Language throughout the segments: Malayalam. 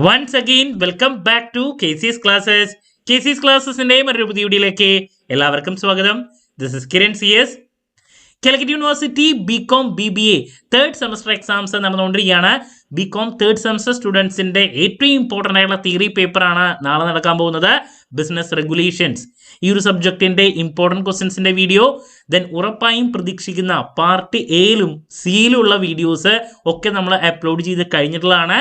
Once again, welcome back to KC's Classes. KC's Classesന്റെ മറ്റൊരു പുതിയ വീഡിയോയിലേക്ക് എല്ലാവർക്കും സ്വാഗതം. This is Kiran CS. Calicut university B Com BBA third semester exams നടന്നുകൊണ്ടിരിക്കുകയാണ്. ബികോം തേർഡ് സെമസ്റ്റർ സ്റ്റുഡൻസിന്റെ ഏറ്റവും ഇമ്പോർട്ടൻ്റ് ആയിട്ടുള്ള തിയറി പേപ്പറാണ് നാളെ നടക്കാൻ പോകുന്നത്, ബിസിനസ് റെഗുലേഷൻസ്. ഈ ഒരു സബ്ജക്റ്റിന്റെ ഇമ്പോർട്ടൻറ്റ് ക്വസ്റ്റ്യൻസിന്റെ വീഡിയോ, ദെൻ ഉറപ്പായും പ്രതീക്ഷിക്കുന്ന പാർട്ട് എയിലും സിയിലും ഉള്ള വീഡിയോസ് ഒക്കെ നമ്മൾ അപ്ലോഡ് ചെയ്ത് കഴിഞ്ഞിട്ടുള്ളതാണ്.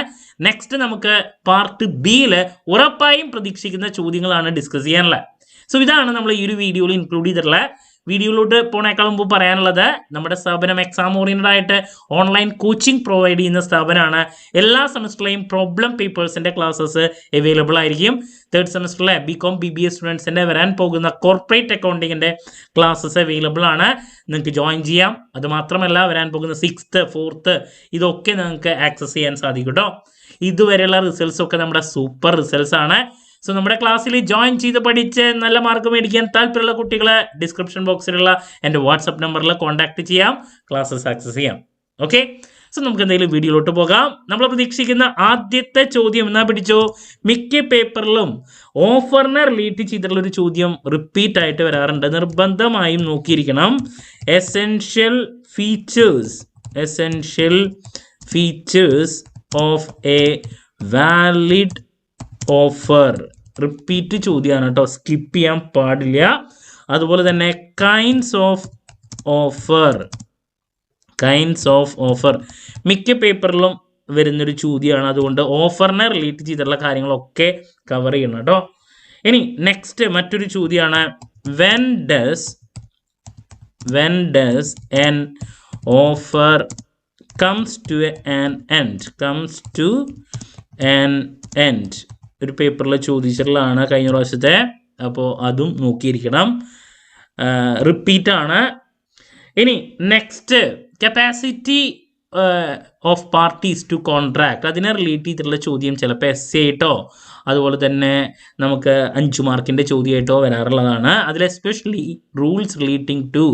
നെക്സ്റ്റ് നമുക്ക് പാർട്ട് ബിയിൽ ഉറപ്പായും പ്രതീക്ഷിക്കുന്ന ചോദ്യങ്ങളാണ് ഡിസ്കസ് ചെയ്യാനുള്ളത്. സോ ഇതാണ് നമ്മൾ ഈ ഒരു വീഡിയോയിൽ ഇൻക്ലൂഡ് ചെയ്തിട്ടുള്ള. വീഡിയോയിലോട്ട് പോണേക്കാൾ മുമ്പ് പറയാനുള്ളത്, നമ്മുടെ സ്ഥാപനം എക്സാം ഓറിയൻറ്റഡ് ആയിട്ട് ഓൺലൈൻ കോച്ചിങ് പ്രൊവൈഡ് ചെയ്യുന്ന സ്ഥാപനമാണ്. എല്ലാ സെമസ്റ്ററിലെയും പ്രോബ്ലം പേപ്പേഴ്സിൻ്റെ ക്ലാസ്സസ് അവൈലബിൾ ആയിരിക്കും. തേർഡ് സെമസ്റ്ററിലെ ബികോം BBA സ്റ്റുഡൻസിൻ്റെ വരാൻ പോകുന്ന കോർപ്പറേറ്റ് അക്കൗണ്ടിങ്ങിൻ്റെ ക്ലാസ്സസ് അവൈലബിൾ ആണ്, നിങ്ങൾക്ക് ജോയിൻ ചെയ്യാം. അതുമാത്രമല്ല, വരാൻ പോകുന്ന 6th 4th ഇതൊക്കെ നിങ്ങൾക്ക് ആക്സസ് ചെയ്യാൻ സാധിക്കും കേട്ടോ. ഇതുവരെയുള്ള റിസൾട്ട്സ് ഒക്കെ നമ്മുടെ സൂപ്പർ റിസൾട്ട്സ് ആണ്. സോ നമ്മുടെ ക്ലാസ്സിൽ ജോയിൻ ചെയ്ത് പഠിച്ച് നല്ല മാർക്ക് മേടിക്കാൻ താല്പര്യമുള്ള കുട്ടികളെ ഡിസ്ക്രിപ്ഷൻ ബോക്സിലുള്ള എൻ്റെ വാട്സപ്പ് നമ്പറിൽ കോൺടാക്ട് ചെയ്യാം, ക്ലാസ്സസ് ആക്സസ് ചെയ്യാം. ഓക്കെ, സോ നമുക്ക് എന്തെങ്കിലും വീഡിയോയിലോട്ട് പോകാം. നമ്മൾ പ്രതീക്ഷിക്കുന്ന ആദ്യത്തെ ചോദ്യം എന്നാ പിടിച്ചോ, മിക്ക പേപ്പറിലും ഓഫറിനെ റിലേറ്റ് ചെയ്തിട്ടുള്ള ഒരു ചോദ്യം റിപ്പീറ്റ് ആയിട്ട് വരാറുണ്ട്, നിർബന്ധമായും നോക്കിയിരിക്കണം. Essential features of a valid offer. Repeat ചോദ്യമാണ് കേട്ടോ, സ്കിപ്പ് ചെയ്യാൻ പാടില്ല. അതുപോലെ തന്നെ കൈൻഡ്സ് ഓഫ് ഓഫർ മിക്ക പേപ്പറിലും വരുന്നൊരു ചോദ്യമാണ്. അതുകൊണ്ട് ഓഫറിനെ റിലേറ്റ് ചെയ്തിട്ടുള്ള കാര്യങ്ങളൊക്കെ കവർ ചെയ്യണം കേട്ടോ. ഇനി നെക്സ്റ്റ് മറ്റൊരു ചോദ്യമാണ്, when does an offer comes to an end. ഒരു പേപ്പറിൽ ചോദിച്ചിട്ടുള്ളതാണ് കഴിഞ്ഞ പ്രാവശ്യത്തെ, അപ്പോൾ അതും നോക്കിയിരിക്കണം. റിപ്പീറ്റ് ആണ്. ഇനി next, capacity of parties to contract, അതിനെ റിലേറ്റ് ചെയ്തിട്ടുള്ള ചോദ്യം ചിലപ്പോൾ essay ആയിട്ടോ അതുപോലെ തന്നെ നമുക്ക് 5 മാർക്കിൻ്റെ ചോദ്യമായിട്ടോ വരാറുള്ളതാണ്. അതിൽ especially rules relating to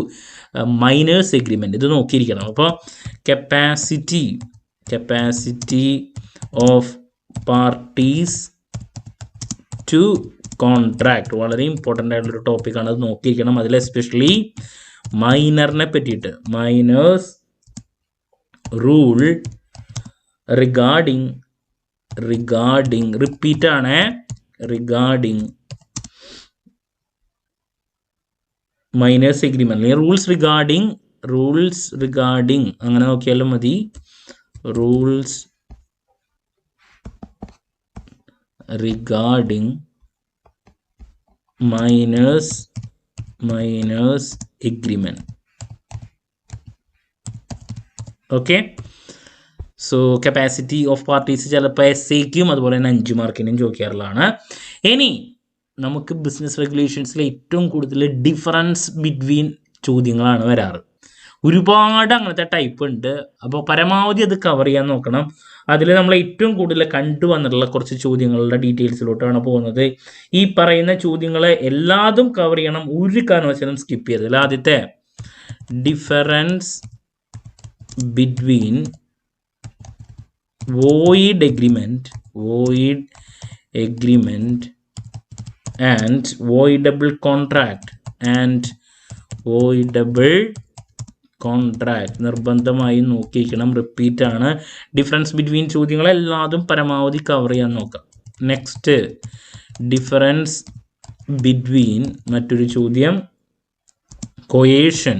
minors agreement ഇത് നോക്കിയിരിക്കണം. അപ്പോൾ capacity of parties to contract വളരെ ഇമ്പോർട്ടൻ്റ് ആയിട്ടുള്ളൊരു ടോപ്പിക്കാണ്, അത് നോക്കിയിരിക്കണം. അതിൽ എസ്പെഷ്യലി മൈനറിനെ പറ്റിയിട്ട്, മൈനേഴ്സ് റൂൾ റിഗാർഡിംഗ് റിപ്പീറ്റ് ആണ്, റിഗാർഡിംഗ് മൈനേഴ്സ് എഗ്രിമെന്റ്, അല്ലെങ്കിൽ റൂൾസ് റിഗാർഡിംഗ് അങ്ങനെ നോക്കിയാലും മതി. Rules regarding minors agreement. Okay, so capacity of parties ചിലപ്പോൾ essayക്കും അതുപോലെ തന്നെ 5 മാർക്കിനും ചോദിക്കാറുള്ളതാണ്. ഇനി നമുക്ക് ബിസിനസ് റെഗുലേഷൻസിൽ ഏറ്റവും കൂടുതൽ ഡിഫറൻസ് ബിറ്റ്വീൻ ചോദ്യങ്ങളാണ് വരാറ്. ഒരുപാട് അങ്ങനത്തെ ടൈപ്പ് ഉണ്ട്, അപ്പോൾ പരമാവധി അത് കവർ ചെയ്യാൻ നോക്കണം. അതിൽ നമ്മൾ ഏറ്റവും കൂടുതൽ കണ്ടുവന്നിട്ടുള്ള കുറച്ച് ചോദ്യങ്ങളുടെ ഡീറ്റെയിൽസിലോട്ടാണ് പോകുന്നത്. ഈ പറയുന്ന ചോദ്യങ്ങൾ എല്ലാതും കവർ ചെയ്യണം, ഒരു കാരണവശാലും സ്കിപ്പ് ചെയ്തതില്ല. ആദ്യത്തെ, difference between void agreement and voidable contract നിർബന്ധമായും നോക്കിയിരിക്കണം, റിപ്പീറ്റ് ആണ്. ഡിഫറൻസ് ബിറ്റ്വീൻ ചോദ്യങ്ങളെല്ലാതും പരമാവധി കവർ ചെയ്യാൻ നോക്കാം. നെക്സ്റ്റ്, ഡിഫറൻസ് ബിറ്റ്വീൻ മറ്റൊരു ചോദ്യം, കൊയേഷൻ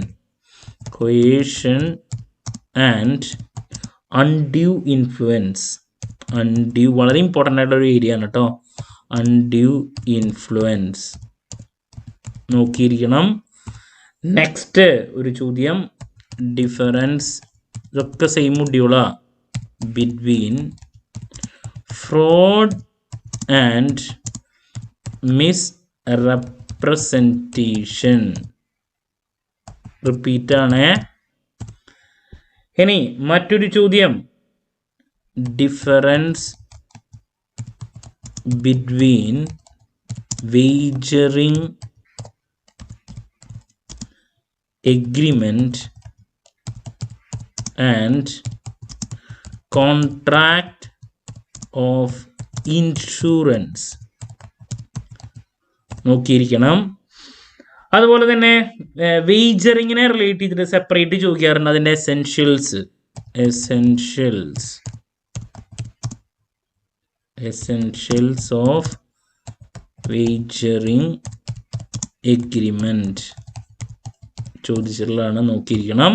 ആൻഡ് അൺഡ്യൂ ഇൻഫ്ലുവൻസ്. വളരെ ഇമ്പോർട്ടൻ്റ് ആയിട്ടുള്ളൊരു ഏരിയ ആണ് കേട്ടോ, അൺഡ്യൂ ഇൻഫ്ലുവൻസ് നോക്കിയിരിക്കണം. നെക്സ്റ്റ് ഒരു ചോദ്യം, ഡിഫറൻസ്, ഇതൊക്കെ സെയിം മൊഡ്യൂളാ, between fraud and misrepresentation, repeat ആണ്. ഇനി മറ്റൊരു ചോദ്യം, difference between wagering agreement and contract of insurance നോക്കിയിരിക്കണം. അതുപോലെ തന്നെ വേജറിങ്ങിനെ റിലേറ്റ് ചെയ്തിട്ട് സെപ്പറേറ്റ് ചോദിക്കാറുണ്ട് അതിൻ്റെ എസെൻഷ്യൽസ് ഓഫ് വേജറിങ് എഗ്രിമെന്റ് ചോദിച്ചിട്ടുള്ളതാണ്, നോക്കിയിരിക്കണം.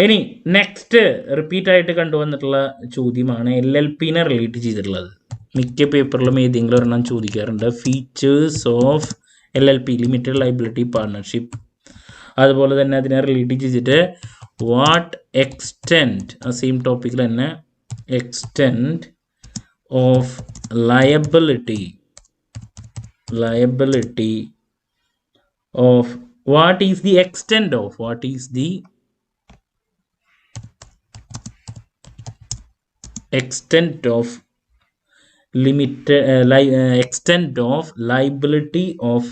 ഇനി നെക്സ്റ്റ് റിപ്പീറ്റ് ആയിട്ട് കണ്ടുവന്നിട്ടുള്ള ചോദ്യമാണ് LLPനെ റിലേറ്റ് ചെയ്തിട്ടുള്ളത്. മിക്ക പേപ്പറിലും ഏതെങ്കിലും ഒരെണ്ണം ചോദിക്കാറുണ്ട്. Features of LLP limited liability partnership. അതുപോലെ തന്നെ അതിനെ റിലേറ്റ് ചെയ്തിട്ട് വാട്ട് എക്സ്റ്റെൻറ്റ്, ആ സെയിം ടോപ്പിക്കിൽ തന്നെ extent of liability of what is the extent of limited extent of liability of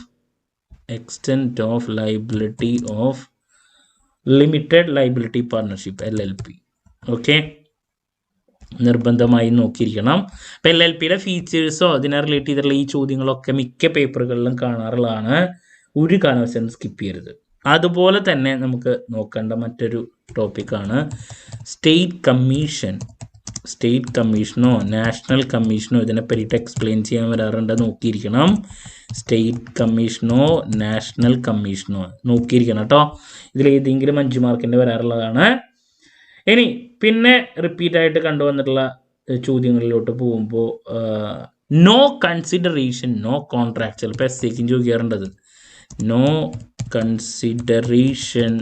limited liability partnership LLP. Okay, നിർബന്ധമായി നോക്കിയിരിക്കണം. ഇപ്പം LLPയുടെ ഫീച്ചേഴ്സോ അതിനെ റിലേറ്റ് ചെയ്തിട്ടുള്ള ഈ ചോദ്യങ്ങളൊക്കെ മിക്ക പേപ്പറുകളിലും കാണാറുള്ളതാണ്. ഒരു കാരണവശാലും സ്കിപ്പ് ചെയ്യരുത്. അതുപോലെ തന്നെ നമുക്ക് നോക്കേണ്ട മറ്റൊരു ടോപ്പിക്കാണ് സ്റ്റേറ്റ് കമ്മീഷനോ നാഷണൽ കമ്മീഷനോ ഇതിനെ പറ്റിയിട്ട് എക്സ്പ്ലെയിൻ ചെയ്യാൻ വരാറുണ്ട്, നോക്കിയിരിക്കണം. സ്റ്റേറ്റ് കമ്മീഷനോ നാഷണൽ കമ്മീഷനോ നോക്കിയിരിക്കണം കേട്ടോ. ഇതിലേതെങ്കിലും 5 മാർക്കിൻ്റെ വരാറുള്ളതാണ്. ഇനി പിന്നെ റിപ്പീറ്റായിട്ട് കണ്ടുവന്നിട്ടുള്ള ചോദ്യങ്ങളിലോട്ട് പോകുമ്പോൾ നോ കൺസിഡറേഷൻ നോ കോൺട്രാക്ട്, ചിലപ്പോൾ SAക്കും ചോദിക്കാറുണ്ടത്. നോ കൺസിഡറേഷൻ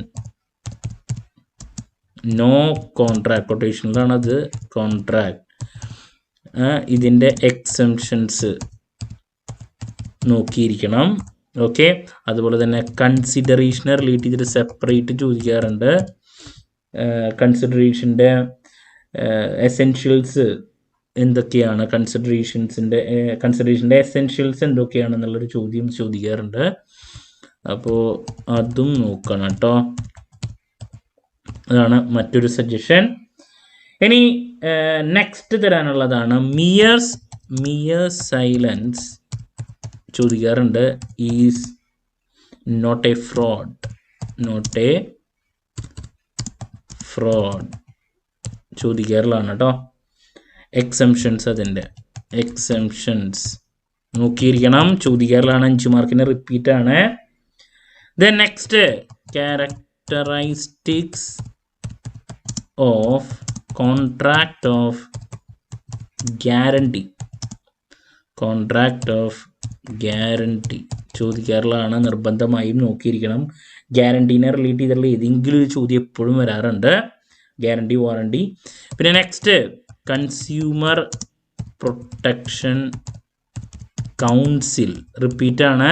നോ കോൺട്രാക്ട്, കൊട്ടേഷനിലാണത് കോൺട്രാക്ട്. ഇതിൻ്റെ എക്സംഷൻസ് നോക്കിയിരിക്കണം. ഓക്കെ, അതുപോലെ തന്നെ കൺസിഡറേഷനെ റിലേറ്റ് ചെയ്തിട്ട് സെപ്പറേറ്റ് ചോദിക്കാറുണ്ട്. കൺസിഡറേഷൻ്റെ എസെൻഷ്യൽസ് എന്തൊക്കെയാണ്, കൺസിഡറേഷൻ്റെ എസെൻഷ്യൽസ് എന്തൊക്കെയാണെന്നുള്ളൊരു ചോദ്യം ചോദിക്കാറുണ്ട്. അപ്പോൾ അതും നോക്കണം കേട്ടോ. അതാണ് മറ്റൊരു സജഷൻ. ഇനി നെക്സ്റ്റ് തരാനുള്ളതാണ് മിയർ സൈലൻസ് ചോദിക്കാറുണ്ട്. ഈസ് നോട്ട് എ ഫ്രോഡ് ചോദിക്കാറുള്ളതാണ് കേട്ടോ. എക്സംഷൻസ്, അതിൻ്റെ എക്സംഷൻസ് നോക്കിയിരിക്കണം, ചോദിക്കാറുള്ളതാണ്. 5 മാർക്കിന് റിപ്പീറ്റ് ആണ്. Then next characteristics of contract of guarantee ചോദിക്കാറുള്ളതാണ്, നിർബന്ധമായും നോക്കിയിരിക്കണം. ഗ്യാരണ്ടീനെ റിലേറ്റ് ചെയ്തിട്ടുള്ള ഏതെങ്കിലും ഒരു ചോദ്യം എപ്പോഴും വരാറുണ്ട്, ഗ്യാരണ്ടി വാറണ്ടി. പിന്നെ നെക്സ്റ്റ് കൺസ്യൂമർ പ്രൊട്ടക്ഷൻ കൗൺസിൽ റിപ്പീറ്റാണ്,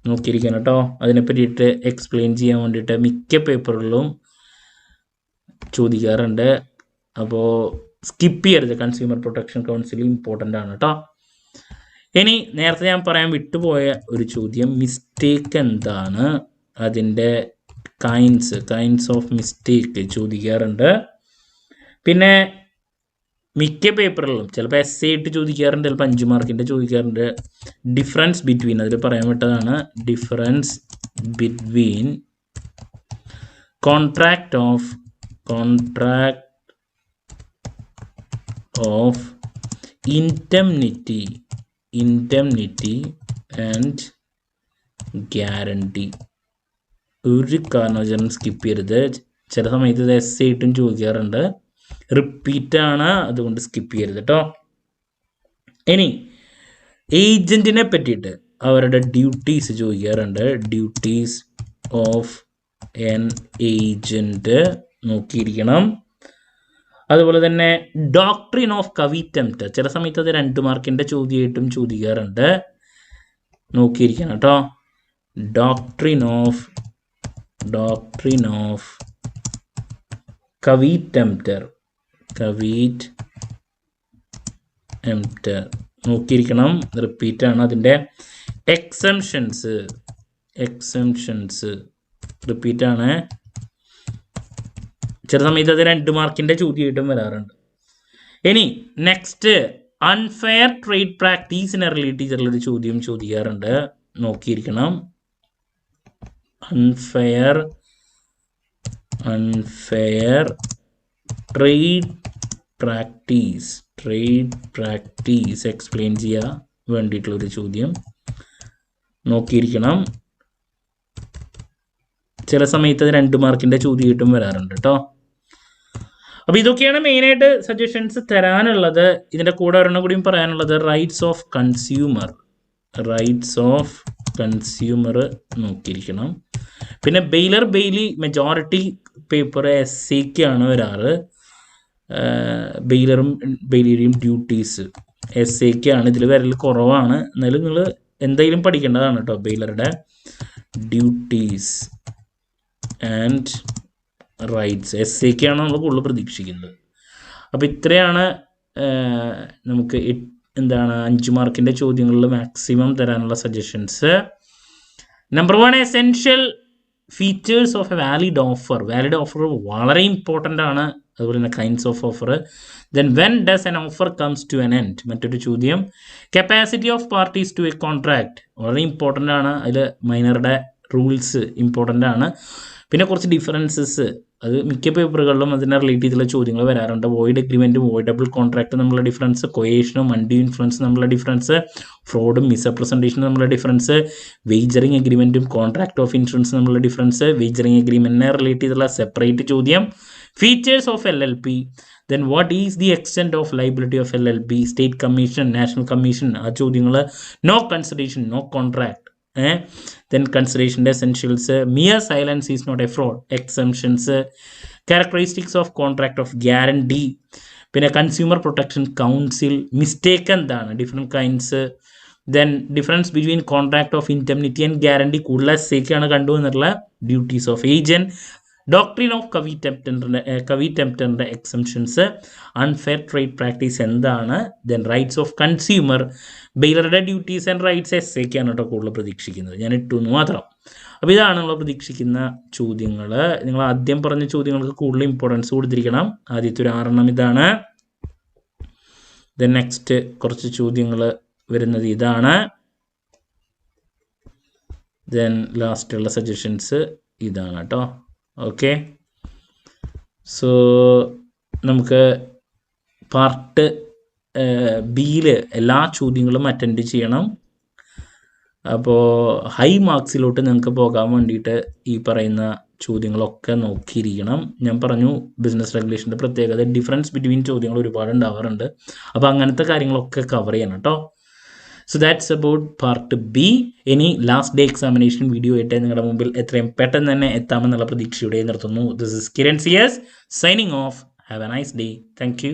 നോക്കിയിരിക്കണം കേട്ടോ. അതിനെ പറ്റിയിട്ട് എക്സ്പ്ലെയിൻ ചെയ്യാൻ വേണ്ടിയിട്ട് മിക്ക പേപ്പറുകളിലും ചോദിക്കാറുണ്ട്. അപ്പോൾ സ്കിപ്പ് ചെയ്യരുത്. കൺസ്യൂമർ പ്രൊട്ടക്ഷൻ കൗൺസിൽ ഇമ്പോർട്ടൻ്റ് ആണ് കേട്ടോ. ഇനി നേരത്തെ ഞാൻ പറയാൻ വിട്ടുപോയ ഒരു ചോദ്യം, മിസ്റ്റേക്ക് എന്താണ്, അതിൻ്റെ കൈൻഡ്സ് ഓഫ് മിസ്റ്റേക്ക് ചോദിക്കാറുണ്ട്. പിന്നെ മിക്ക പേപ്പറുകളിലും ചിലപ്പോൾ essay ആയിട്ട് ചോദിക്കാറുണ്ട്, ചിലപ്പോൾ 5 മാർക്കിൻ്റെ ചോദിക്കാറുണ്ട്. ഡിഫറൻസ് ബിറ്റ്വീൻ, അതിൽ പറയാൻ വിട്ടതാണ്, difference between contract of indemnity and guarantee. ഒരു കാരണവശാലും സ്കിപ്പ് ചെയ്യരുത്. ചില സമയത്ത് ഇത് essay ആയിട്ടും ചോദിക്കാറുണ്ട്, റിപ്പീറ്റാണ്, അതുകൊണ്ട് സ്കിപ്പ് ചെയ്യരുത് കേട്ടോ. ഇനി ഏജൻറ്റിനെ പറ്റിയിട്ട് അവരുടെ ഡ്യൂട്ടീസ് ചോദിക്കാറുണ്ട്. ഡ്യൂട്ടീസ് ഓഫ് എൻ ഏജൻറ്റ് നോക്കിയിരിക്കണം. അതുപോലെ തന്നെ ഡോക്ട്രിൻ ഓഫ് കവിറ്റംപ്റ്റ്, ചില സമയത്ത് അത് 2 മാർക്കിൻ്റെ ചോദ്യമായിട്ടും ചോദിക്കാറുണ്ട്, നോക്കിയിരിക്കണം കേട്ടോ. ഡോക്ട്രിൻ ഓഫ് കവിറ്റംപ്റ്റർ നോക്കിയിരിക്കണം, റിപ്പീറ്റാണ്. അതിൻ്റെ എക്സംഷൻസ് റിപ്പീറ്റാണ്. ചില സമയത്ത് അത് 2 മാർക്കിൻ്റെ ചോദ്യമായിട്ടും വരാറുണ്ട്. ഇനി നെക്സ്റ്റ് അൺഫെയർ ട്രേഡ് പ്രാക്ടീസിനെ റിലേറ്റ് ചെയ്തിട്ടുള്ളൊരു ചോദ്യം ചോദിക്കാറുണ്ട്, നോക്കിയിരിക്കണം. അൺഫെയർ ട്രേഡ് പ്രാക്ടീസ് എക്സ്പ്ലെയിൻ ചെയ്യാൻ വേണ്ടിയിട്ടുള്ളൊരു ചോദ്യം നോക്കിയിരിക്കണം. ചില സമയത്ത് അത് 2 മാർക്കിൻ്റെ ചോദ്യമായിട്ടും വരാറുണ്ട് കേട്ടോ. അപ്പോൾ ഇതൊക്കെയാണ് മെയിനായിട്ട് സജഷൻസ് തരാനുള്ളത്. ഇതിൻ്റെ കൂടെ ഒരെണ്ണം കൂടിയും പറയാനുള്ളത് റൈറ്റ്സ് ഓഫ് കൺസ്യൂമർ നോക്കിയിരിക്കണം. പിന്നെ ബെയ്ലർ ബെയ്ലി മെജോറിറ്റി പേപ്പർ SAക്കാണ് വരാറ്. ബെയ്ലറും ബെയ്ലിയുടെയും ഡ്യൂട്ടീസ് SAക്കാണ് ഇതിൽ വരൽ കുറവാണ്. എന്നാലും നിങ്ങൾ എന്തായാലും പഠിക്കേണ്ടതാണ് കേട്ടോ. ബെയ്ലറുടെ ഡ്യൂട്ടീസ് ആൻഡ് റൈറ്റ്സ് SAക്കാണ് നമ്മൾ കൂടുതൽ പ്രതീക്ഷിക്കുന്നത്. അപ്പോൾ ഇത്രയാണ് നമുക്ക് 5 മാർക്കിൻ്റെ ചോദ്യങ്ങളിൽ മാക്സിമം തരാനുള്ള suggestions. Number 1, essential features of a valid offer വളരെ ഇമ്പോർട്ടൻ്റ് ആണ്. അതുപോലെ തന്നെ kinds of offer. Then when does an offer comes to an end, മറ്റൊരു ചോദ്യം. Capacity of parties to a contract വളരെ ഇമ്പോർട്ടൻ്റ് ആണ്. അതിൽ മൈനറുടെ റൂൾസ് ഇമ്പോർട്ടൻ്റ് ആണ്. പിന്നെ കുറച്ച് ഡിഫറൻസസ്, അത് മിക്ക പേപ്പറുകളിലും അതിനെ റിലേറ്റ് ചെയ്തുള്ള ചോദ്യങ്ങൾ വരാറുണ്ട്. വോയിഡ് എഗ്രിമെൻറ്റും വോയിഡബിൾ കോൺട്രാക്ട് തമ്മിലുള്ള ഡിഫറൻസ്, കൊയേഷനും അൺഡ്യൂ ഇൻഫ്ലുവൻസ് തമ്മിലുള്ള ഡിഫറൻസ്, ഫ്രോഡും മിസ്റെപ്രസെൻറ്റേഷനും തമ്മിലുള്ള ഡിഫറൻസ്, വേജറിങ് എഗ്രിമെൻറ്റും കോൺട്രാക്ട് ഓഫ് ഇൻഷുറൻസ് തമ്മിലുള്ള ഡിഫറൻസ്, വേജറിങ് എഗ്രിമെൻറ്റിനെ റിലേറ്റ് ചെയ്തുള്ള സെപ്പറേറ്റ് ചോദ്യം, features of LLP, then what is the extent of liability of LLP, state commission, national commission, ആ ചോദ്യങ്ങൾ, no consideration, no contract, then consideration essentials, mere silence is not a fraud, exemptions, characteristics of contract of guarantee, പിന്നെ കൺസ്യൂമർ പ്രൊട്ടക്ഷൻ കൗൺസിൽ, മിസ്റ്റേക്ക് എന്താണ്, different kinds, then difference between contract of indemnity and guarantee കൂടുതൽ SAക്കാണ് കണ്ടു എന്നുള്ള, duties of agent, doctrine of കവി ടെംപ്റ്ററിൻ്റെ എക്സംഷൻസ്, അൺഫെയർ ട്രേഡ് പ്രാക്ടീസ് എന്താണ്, ദെൻ റൈറ്റ്സ് ഓഫ് കൺസ്യൂമർ, ബെയ്ലറുടെ ഡ്യൂട്ടീസ് ആൻഡ് റൈറ്റ്സ് SAക്കാണ് കേട്ടോ കൂടുതൽ പ്രതീക്ഷിക്കുന്നത്. ഞാൻ ഇട്ടു എന്ന് മാത്രം. അപ്പോൾ ഇതാണ് നമ്മൾ പ്രതീക്ഷിക്കുന്ന ചോദ്യങ്ങൾ. നിങ്ങൾ ആദ്യം പറഞ്ഞ ചോദ്യങ്ങൾക്ക് കൂടുതൽ ഇമ്പോർട്ടൻസ് കൊടുത്തിരിക്കണം. ആദ്യത്തെ ഒരു 6 ഇതാണ്. ദെൻ നെക്സ്റ്റ് കുറച്ച് ചോദ്യങ്ങൾ വരുന്നത് ഇതാണ്. ദെൻ ലാസ്റ്റുള്ള സജഷൻസ് ഇതാണ് കേട്ടോ. ഓക്കെ, സോ നമുക്ക് പാർട്ട് ബിയിൽ എല്ലാ ചോദ്യങ്ങളും അറ്റൻഡ് ചെയ്യണം. അപ്പോൾ ഹൈ മാർക്സിലോട്ട് നിങ്ങൾക്ക് പോകാൻ വേണ്ടിയിട്ട് ഈ പറയുന്ന ചോദ്യങ്ങളൊക്കെ നോക്കിയിരിക്കണം. ഞാൻ പറഞ്ഞു ബിസിനസ് റെഗുലേഷൻ്റെ പ്രത്യേകത ഡിഫറൻസ് ബിറ്റ്വീൻ ചോദ്യങ്ങൾ ഒരുപാട് ഉണ്ടാവാറുണ്ട്. അപ്പോൾ അങ്ങനത്തെ കാര്യങ്ങളൊക്കെ കവർ ചെയ്യണം കേട്ടോ. So that's about part B. ഇനി ലാസ്റ്റ് ഡേ എക്സാമിനേഷൻ വീഡിയോ ആയിട്ട് നിങ്ങളുടെ മുമ്പിൽ എത്രയും പെട്ടെന്ന് തന്നെ എത്താമെന്നുള്ള പ്രതീക്ഷയോടെ നിർത്തുന്നു. This is Kiran CS signing off. Have a nice day. Thank U.